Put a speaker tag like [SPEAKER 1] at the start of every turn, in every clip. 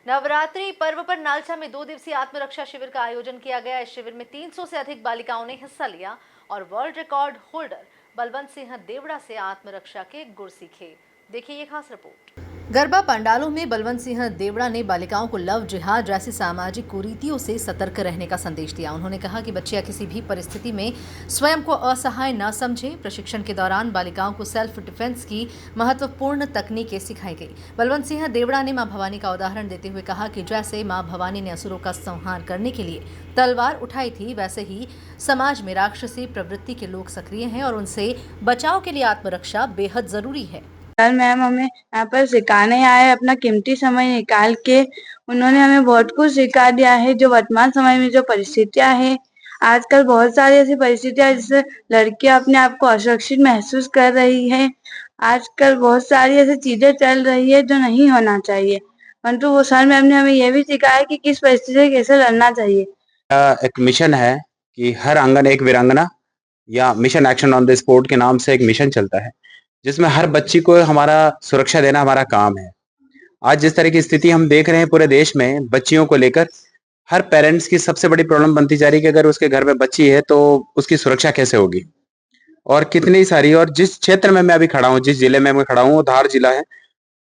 [SPEAKER 1] नवरात्रि पर्व पर नालछा में 2 दिवसीय आत्मरक्षा शिविर का आयोजन किया गया। इस शिविर में 300 से अधिक बालिकाओं ने हिस्सा लिया और world record holder Balwant Singh Deora से आत्मरक्षा के गुर सीखे। देखिए ये खास रिपोर्ट। गरबा पंडालों में बलवंत सिंह देवड़ा ने बालिकाओं को लव जिहाद जैसी सामाजिक कुरीतियों से सतर्क रहने का संदेश दिया। उन्होंने कहा कि बच्चियां किसी भी परिस्थिति में स्वयं को असहाय न समझें। प्रशिक्षण के दौरान बालिकाओं को सेल्फ डिफेंस की महत्वपूर्ण तकनीकें सिखाई गई। बलवंत सिंह देवड़ा ने मां भवानी का उदाहरण देते हुए कहा कि जैसे मां भवानी ने असुरों का संहार करने के लिए तलवार उठाई थी, वैसे ही समाज में राक्षसी प्रवृत्ति के लोग सक्रिय हैं और उनसे बचाव के लिए आत्मरक्षा बेहद जरूरी है।
[SPEAKER 2] कल मैम हमें यहाँ पर सिखाने आए, अपना कीमती समय निकाल के उन्होंने हमें बहुत कुछ सिखा दिया है। जो वर्तमान समय में जो परिस्थितियां हैं, आजकल बहुत सारी ऐसी परिस्थितियां जिससे लड़कियां अपने आप को असुरक्षित महसूस कर रही हैं। आजकल बहुत सारी ऐसी चीजें चल रही है जो नहीं होना चाहिए, परंतु वो सर मैम ने हमें यह भी सिखाया कि किस परिस्थिति से कैसे लड़ना चाहिए।
[SPEAKER 3] एक मिशन है कि हर आंगन एक वीरांगना या mission action on the spot के नाम से एक मिशन चलता है, जिसमें हर बच्ची को हमारा सुरक्षा देना हमारा काम है। आज जिस तरह की स्थिति हम देख रहे हैं पूरे देश में बच्चियों को लेकर, हर पेरेंट्स की सबसे बड़ी प्रॉब्लम बनती जा रही है कि अगर उसके घर में बच्ची है तो उसकी सुरक्षा कैसे होगी। और कितनी सारी, और जिस क्षेत्र में मैं अभी खड़ा हूँ, जिस जिले में मैं खड़ा हूँ, वो धार जिला है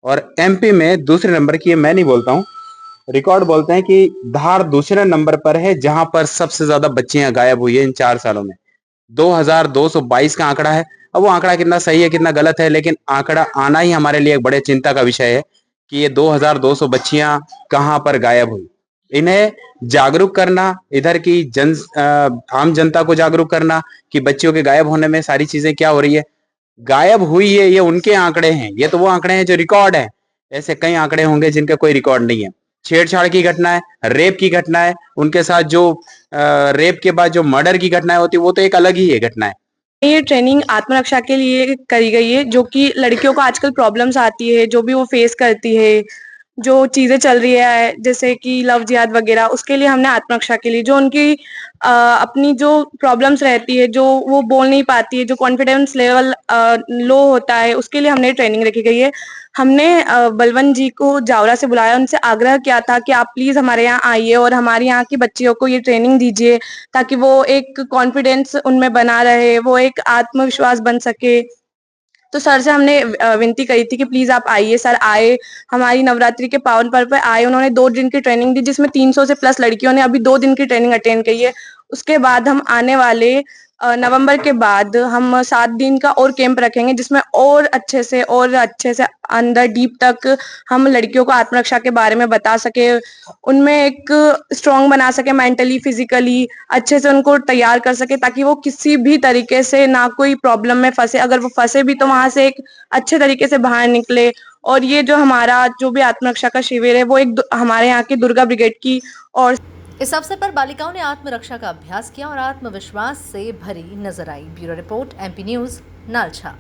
[SPEAKER 3] और एमपी में दूसरे नंबर की, ये मैं नहीं बोलता हूँ, रिकॉर्ड बोलते हैं कि धार दूसरे नंबर पर है जहां पर सबसे ज्यादा बच्चियां गायब हुई है इन 4 सालों में। 2222 का आंकड़ा है। अब वो आंकड़ा कितना सही है कितना गलत है, लेकिन आंकड़ा आना ही हमारे लिए एक बड़े चिंता का विषय है कि ये 2200 बच्चियां कहां पर गायब हुई। इन्हें जागरूक करना, इधर की आम जनता को जागरूक करना कि बच्चियों के गायब होने में सारी चीजें क्या हो रही है। गायब हुई है ये उनके आंकड़े हैं, ये तो वो आंकड़े हैं जो रिकॉर्ड है। ऐसे कई आंकड़े होंगे जिनका कोई रिकॉर्ड नहीं है। छेड़छाड़ की घटना है, रेप की घटना है, उनके साथ जो रेप के बाद जो मर्डर की घटनाएं होती है वो तो एक अलग ही है घटना है।
[SPEAKER 2] ये ट्रेनिंग आत्मरक्षा के लिए करी गई है, जो कि लड़कियों को आजकल प्रॉब्लम्स आती है, जो भी वो फेस करती है, जो चीजें चल रही है जैसे कि लव जिहाद वगैरह, उसके लिए हमने आत्मरक्षा के लिए जो उनकी अपनी जो प्रॉब्लम्स रहती है, जो वो बोल नहीं पाती है, जो कॉन्फिडेंस लेवल लो होता है, उसके लिए हमने ट्रेनिंग रखी गई है। हमने बलवंत जी को जावरा से बुलाया, उनसे आग्रह किया था कि आप प्लीज हमारे यहाँ आइए और हमारे यहाँ की बच्चियों को ये ट्रेनिंग दीजिए, ताकि वो एक कॉन्फिडेंस उनमें बना रहे, वो एक आत्मविश्वास बन सके। तो सर से हमने विनती करी थी कि प्लीज आप आइए। सर आए, हमारी नवरात्रि के पावन पर्व पर आए। उन्होंने 2 दिन की ट्रेनिंग दी, जिसमें 300 से प्लस लड़कियों ने अभी 2 दिन की ट्रेनिंग अटेंड की है। उसके बाद हम आने वाले नवंबर के बाद हम 7 दिन का और कैंप रखेंगे, जिसमें और अच्छे से अंदर डीप तक हम लड़कियों को आत्मरक्षा के बारे में बता सके, उनमें एक स्ट्रांग बना सके, मेंटली फिजिकली अच्छे से उनको तैयार कर सके, ताकि वो किसी भी तरीके से ना कोई प्रॉब्लम में फंसे। अगर वो फंसे भी तो वहां से एक अच्छे तरीके से बाहर निकले। और ये जो हमारा जो भी आत्मरक्षा का शिविर है, वो एक हमारे यहाँ की दुर्गा ब्रिगेड की। और
[SPEAKER 1] इस अवसर पर बालिकाओं ने आत्मरक्षा का अभ्यास किया और आत्मविश्वास से भरी नजर आई। Bureau report, MP news, Nalchha.